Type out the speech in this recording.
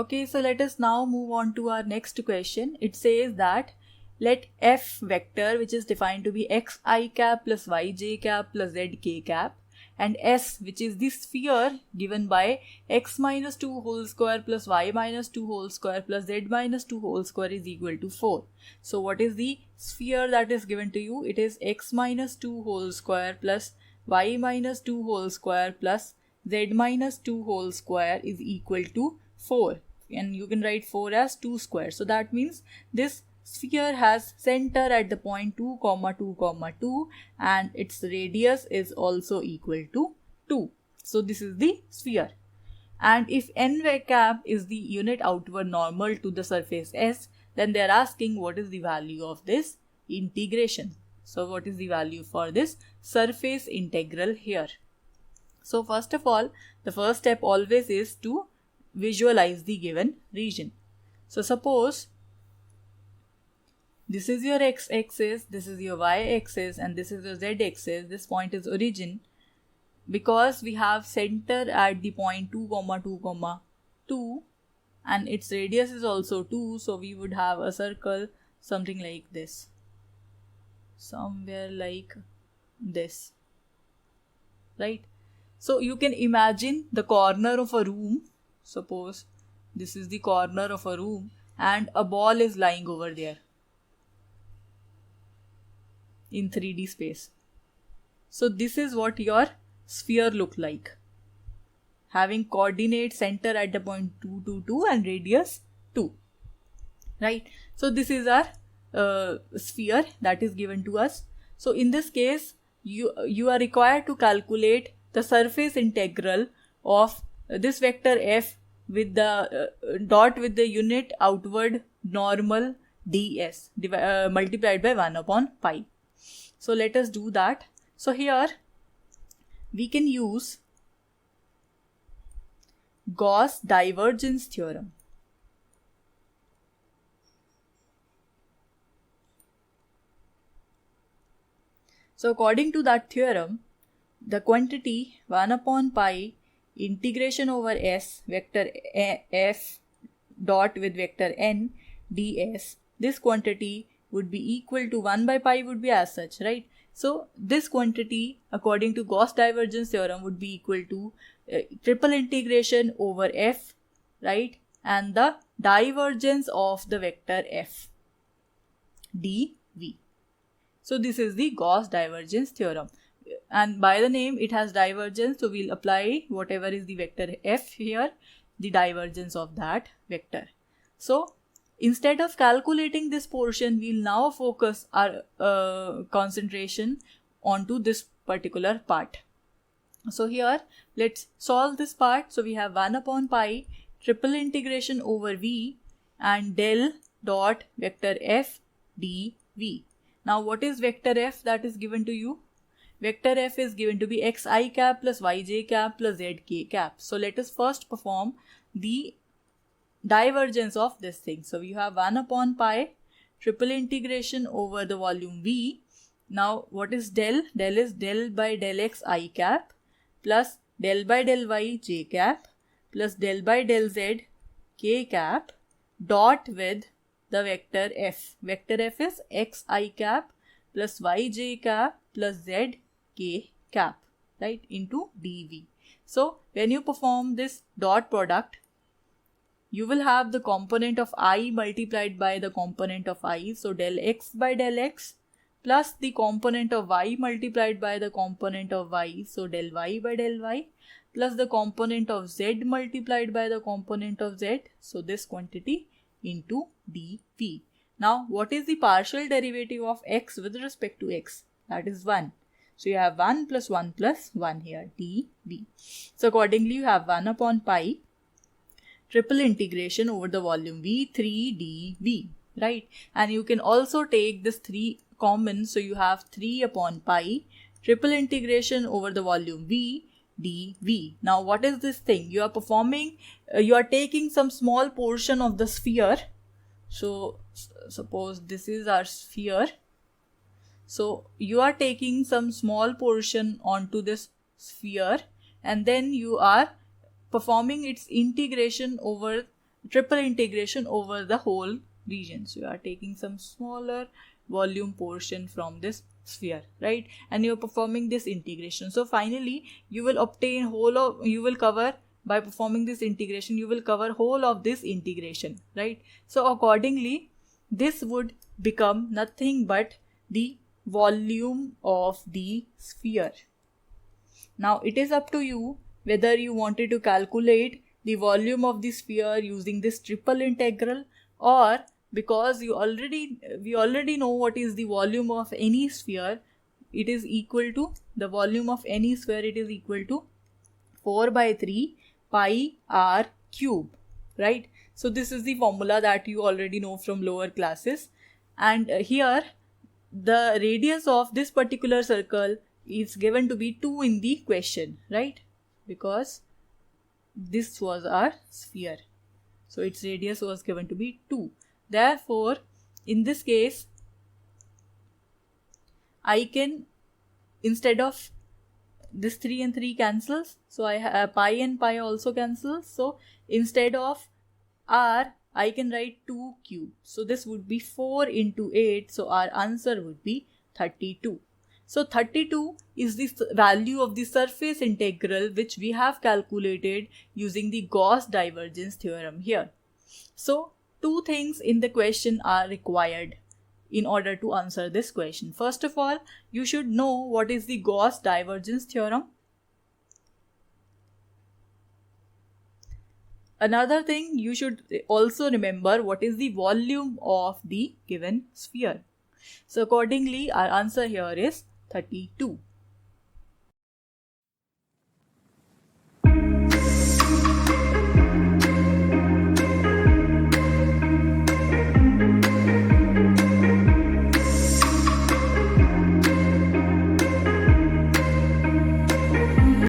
Okay, so let us now move on to our next question. It says that let f vector, which is defined to be xi cap plus yj cap plus zk cap, and S, which is the sphere given by x minus 2 whole square plus y minus 2 whole square plus z minus 2 whole square is equal to 4. So what is the sphere that is given to you? It is x minus 2 whole square plus y minus 2 whole square plus z minus 2 whole square is equal to 4. And you can write 4 as 2 square. So that means this sphere has center at the point 2, 2, 2 and its radius is also equal to 2. So this is the sphere. And if n cap is the unit outward normal to the surface S, then they are asking what is the value of this integration. So what is the value for this surface integral here? So first of all, the first step always is to visualize the given region. So suppose this is your x-axis, this is your y-axis and this is your z-axis. This point is origin. Because we have center at the point 2, 2, 2 and its radius is also 2, so we would have a circle something like this. Somewhere like this. Right? So you can imagine the corner of a room. Suppose this is the corner of a room and a ball is lying over there in 3D space. So this is what your sphere look like, having coordinate center at the point 2, 2, 2 and radius 2. Right? So this is our sphere that is given to us. So in this case, you are required to calculate the surface integral of this vector f with the dot with the unit outward normal ds multiplied by 1 upon pi. So let us do that. So here we can use Gauss divergence theorem. So according to that theorem, the quantity 1 upon pi integration over s vector f dot with vector n ds, this quantity would be equal to 1 by pi would be as such, right? So this quantity according to Gauss divergence theorem would be equal to triple integration over f, right? And the divergence of the vector f dv. So this is the Gauss divergence theorem. And by the name it has divergence, so we'll apply whatever is the vector f here, the divergence of that vector. So instead of calculating this portion, we'll now focus our concentration onto this particular part. So here let's solve this part. So we have 1 upon pi triple integration over v and del dot vector f dv. Now what is vector f that is given to you? Vector f is given to be xi cap plus yj cap plus zk cap. So let us first perform the divergence of this thing. So you have 1 upon pi triple integration over the volume v. Now what is del? Del is del by del x I cap plus del by del y j cap plus del by del z k cap dot with the vector f. Vector f is x I cap plus y j cap plus z k cap, right, into dv. So when you perform this dot product, you will have the component of I multiplied by the component of I. So del x by del x plus the component of y multiplied by the component of y. So del y by del y plus the component of z multiplied by the component of z. So this quantity into dv. Now what is the partial derivative of x with respect to x? That is 1. So you have 1 plus 1 plus 1 here, dv. So accordingly you have 1 upon pi triple integration over the volume v3 dv, right? And you can also take this 3 common, so you have 3 upon pi triple integration over the volume v dv. Now what is this thing? You are performing, you are taking some small portion of the sphere. So suppose this is our sphere. So you are taking some small portion onto this sphere and then you are performing its integration over triple integration over the whole region. So you are taking some smaller volume portion from this sphere, right? And you're performing this integration. So finally you will obtain by performing this integration, you will cover whole of this integration, right? So accordingly, this would become nothing but the volume of the sphere. Now it is up to you whether you wanted to calculate the volume of the sphere using this triple integral, or because we already know what is the volume of any sphere, it is equal to the volume of any sphere, it is equal to 4 by 3 pi r cube, right? So this is the formula that you already know from lower classes. And here the radius of this particular circle is given to be 2 in the question, right? Because this was our sphere, so its radius was given to be 2. Therefore, in this case, I can, instead of this 3 and 3 cancels, so I have pi and pi also cancels. So instead of r, I can write 2 cube. So this would be 4 into 8. So our answer would be 32. So 32 is the value of the surface integral which we have calculated using the Gauss divergence theorem here. So two things in the question are required in order to answer this question. First of all, you should know what is the Gauss divergence theorem. Another thing, you should also remember what is the volume of the given sphere. So accordingly, our answer here is 32.